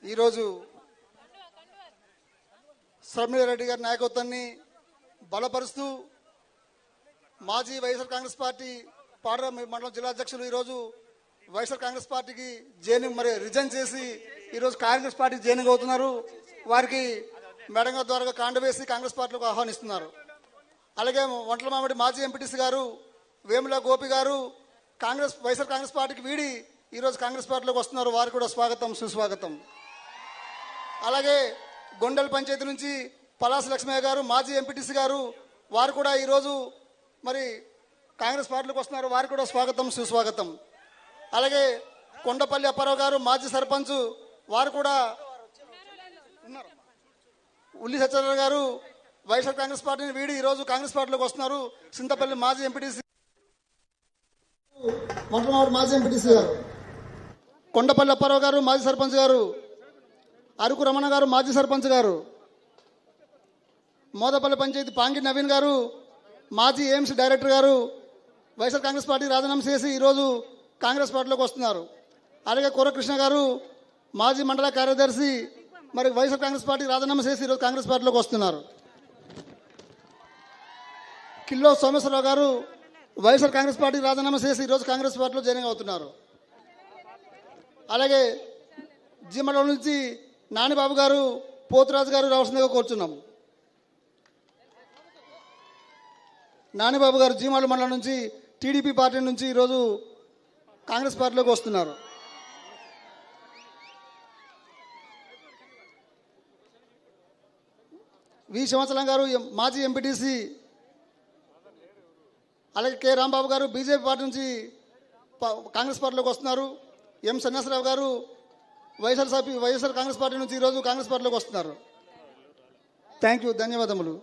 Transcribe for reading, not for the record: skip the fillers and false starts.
ఈరోజు శ్రమిల రెడ్డి గారి నాయకత్వాన్ని బలపరుస్తూ మాజీ వైఎస్ఆర్ కాంగ్రెస్ పార్టీ పాడర మండలం జిల్లా అధ్యక్షులు ఈరోజు వైఎస్ఆర్ కాంగ్రెస్ పార్టీకి జైనింగ్ రిజైన్ చేసి ఈరోజు కాంగ్రెస్ పార్టీ జైనింగ్ అవుతున్నారు. వారికి మేడంగా ద్వారా కాండ వేసి కాంగ్రెస్ పార్టీలకు ఆహ్వానిస్తున్నారు. అలాగే వంటల మామిడి మాజీ ఎంపీటీసీ గారు వేముల గోపి గారు వైఎస్ఆర్ కాంగ్రెస్ పార్టీకి వీడి ఈరోజు కాంగ్రెస్ పార్టీలోకి వస్తున్నారు. వారికి కూడా స్వాగతం సుస్వాగతం. అలాగే గొండెల పంచాయతీ నుంచి పలాస లక్ష్మయ్య గారు మాజీ ఎంపీటీసీ గారు వారు కూడా ఈరోజు కాంగ్రెస్ పార్టీలోకి వస్తున్నారు. వారికి కూడా స్వాగతం సుస్వాగతం. అలాగే కొండపల్లి అప్పారావు గారు మాజీ సర్పంచ్ వారు కూడా ఉన్నారు. ఉల్లి సత్యనారాయణ గారు వైఎస్ఆర్ కాంగ్రెస్ పార్టీని వీడి ఈరోజు కాంగ్రెస్ పార్టీలోకి వస్తున్నారు. చింతపల్లి మాజీ ఎంపీటీసీ వంటమావిడి మాజీ ఎంపీటీసీ గారు, కొండపల్లి అప్పారావు గారు మాజీ సర్పంచ్ గారు, అరకు రమణ గారు మాజీ సర్పంచ్ గారు, మోదపల్లి పంచాయతీ పాంగి నవీన్ గారు మాజీ ఎయిమ్స్ డైరెక్టర్ గారు వైఎస్ఆర్ కాంగ్రెస్ పార్టీ రాజీనామా చేసి ఈరోజు కాంగ్రెస్ పార్టీలోకి వస్తున్నారు. అలాగే కుర్రకృష్ణ గారు మాజీ మండల కార్యదర్శి వైఎస్ఆర్ కాంగ్రెస్ పార్టీ రాజీనామా చేసి ఈరోజు కాంగ్రెస్ పార్టీలోకి వస్తున్నారు. కిల్లో సోమేశ్వరరావు గారు వైఎస్ఆర్ కాంగ్రెస్ పార్టీ రాజీనామా చేసి ఈరోజు కాంగ్రెస్ పార్టీలో జాయిన్ అవుతున్నారు. అలాగే జీమండలం నుంచి నానిబాబు గారు పోతురాజు గారు రావాల్సిందిగా కోరుచున్నాం. నానిబాబు గారు జీమాల మండలం నుంచి టీడీపీ పార్టీ నుంచి ఈరోజు కాంగ్రెస్ పార్టీలోకి వస్తున్నారు. వి సంవత్సరం గారు మాజీ ఎంపీటీసీ, అలాగే కె రాంబాబు గారు బీజేపీ పార్టీ నుంచి కాంగ్రెస్ పార్టీలోకి వస్తున్నారు. ఎం సన్యాసరావు గారు వైఎస్ఆర్ కాంగ్రెస్ పార్టీ నుంచి ఈరోజు కాంగ్రెస్ పార్టీలోకి వస్తున్నారు. థ్యాంక్ యూ, ధన్యవాదములు.